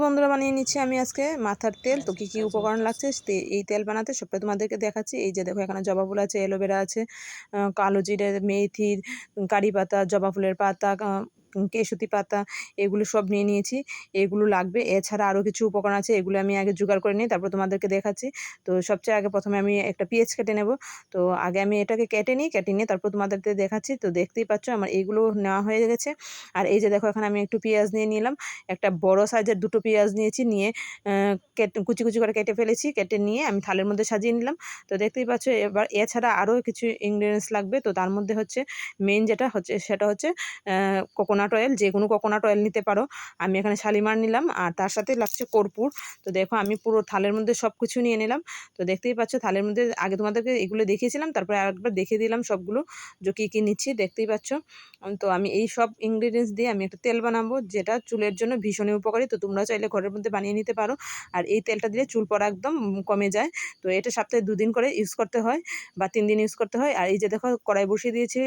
বন্ধুরা বানিয়ে নিচ্ছি আমি আজকে মাথার তেল। তো কি উপকরণ লাগছে এই তেল বানাতে সবটা তোমাদেরকে দেখাচ্ছি। এই যে দেখো এখানে জবা ফুল আছে, অ্যালোভেরা আছে, কালো জিরে, মেথি, কারি পাতা, জবা ফুলের পাতা, কেশুতি পাতা, এগুলো সব নিয়ে নিয়েছি। এগুলো লাগবে। এছাড়া আরও কিছু উপকরণ আছে, এগুলো আমি আগে জোগাড় করে নিই, তারপর তোমাদেরকে দেখাচ্ছি। তো সবচেয়ে আগে প্রথমে আমি একটা পেঁয়াজ কেটে নেব। তো আগে আমি এটাকে কেটে নিয়ে তারপর তোমাদেরকে দেখাচ্ছি। তো দেখতেই পাচ্ছ আমার এইগুলো নেওয়া হয়ে গেছে। আর এই যে দেখো এখানে আমি একটু পেঁয়াজ নিয়ে নিলাম, একটা বড় সাইজের দুটো পেঁয়াজ নিয়েছি, নিয়ে কুচি কুচি করে কেটে ফেলেছি। কেটে নিয়ে আমি থালের মধ্যে সাজিয়ে নিলাম। তো দেখতেই পাচ্ছ। এবার এছাড়া আরও কিছু ইনগ্রিডিয়েন্টস লাগবে। তো তার মধ্যে হচ্ছে মেইন যেটা হচ্ছে সেটা হচ্ছে কোকোনাট অয়েল। যে কোনো কোকোনাট অয়েল নিতে পারো। আমি এখানে শালিমার নিলাম, আর তার সাথে লাগছে কর্পূর। তো দেখো আমি পুরো থালের মধ্যে সব কিছু নিয়ে নিলাম। তো দেখতেই পাচ্ছ থালের মধ্যে আগে তোমাদেরকে এগুলো দেখিয়েছিলাম, তারপরে আরেকবার দেখিয়ে দিলাম সবগুলো যে কী কী নিচ্ছি। দেখতেই পাচ্ছ। তো আমি এই সব ইনগ্রিডিয়েন্টস দিয়ে আমি একটা তেল বানাবো, যেটা চুলের জন্য ভীষণই উপকারী। তো তোমরা চাইলে ঘরের মধ্যে বানিয়ে নিতে পারো। আর এই তেলটা দিলে চুল পড়া একদম কমে যায়। তো এটা সপ্তাহে 2 দিন করে ইউজ করতে হয়, বা 3 দিন ইউজ করতে হয়। আর এই যে দেখো কড়াই বসিয়ে দিয়েছি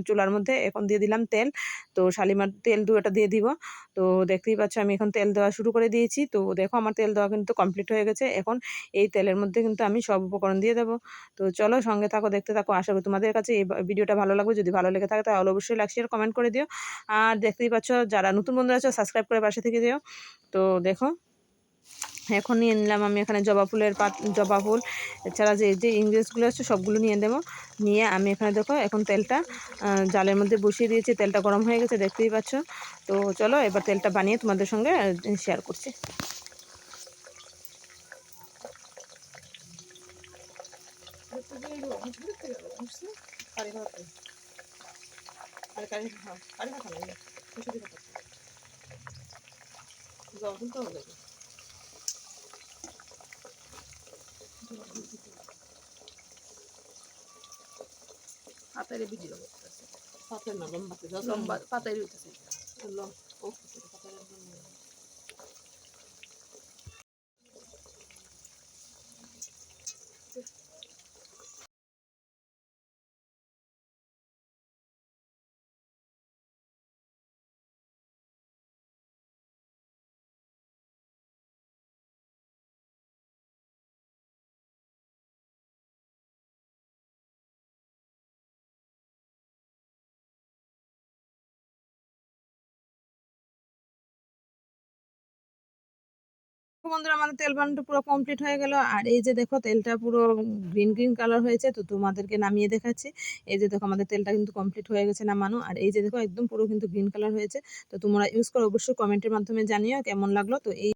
চুলার মধ্যে, এখন দিয়ে দিলাম তেল। তো শালিমার তেল এটা দিয়ে দিব। তো দেখতেই পাচ্ছ আমি এখন তেল দেওয়া শুরু করে দিয়েছি। তো দেখো আমার তেল দেওয়া কিন্তু কমপ্লিট হয়ে গেছে। এখন এই তেলের মধ্যে কিন্তু আমি সব উপকরণ দিয়ে দেবো। তো চলো সঙ্গে থাকো, দেখতে থাকো। আশা করি তোমাদের কাছে এই ভিডিওটা ভালো লাগবে। যদি ভালো লেগে থাকে তাহলে অবশ্যই লাইক শেয়ার কমেন্ট করে দিও। আর দেখতেই পাচ্ছ যারা নতুন বন্ধুরা আছো সাবস্ক্রাইব করে পাশে থেকে দিও। তো দেখো এখন নিয়ে নিলাম আমি এখানে জবা ফুল। এছাড়া যে যে ইনগ্রিডিয়েন্টসগুলো আছে সবগুলো নিয়ে দেবো। নিয়ে আমি এখানে দেখো এখন তেলটা জালের মধ্যে বসিয়ে দিয়েছি। তেলটা গরম হয়ে গেছে, দেখতেই পাচ্ছ। তো চলো এবার তেলটা বানিয়ে তোমাদের সঙ্গে শেয়ার করছি। পাতায় ভিডিও করতেছে, পাতায় না লম্বাতে লম্বা পাতায় রইতেছে বন্ধুরা, আমাদের তেল বানানোটা পুরো কমপ্লিট হয়ে গেল। আর এই যে দেখো তেলটা পুরো গ্রিন গ্রিন কালার হয়েছে। তো তোমাদেরকে নামিয়ে দেখাচ্ছি। এই যে দেখো আমাদের তেলটা কিন্তু কমপ্লিট হয়ে গেছে নামানো। আর এই যে দেখো একদম পুরো কিন্তু গ্রিন কালার হয়েছে। তো তোমরা ইউজ করো, অবশ্যই কমেন্টের মাধ্যমে জানিও কেমন লাগলো। তো এই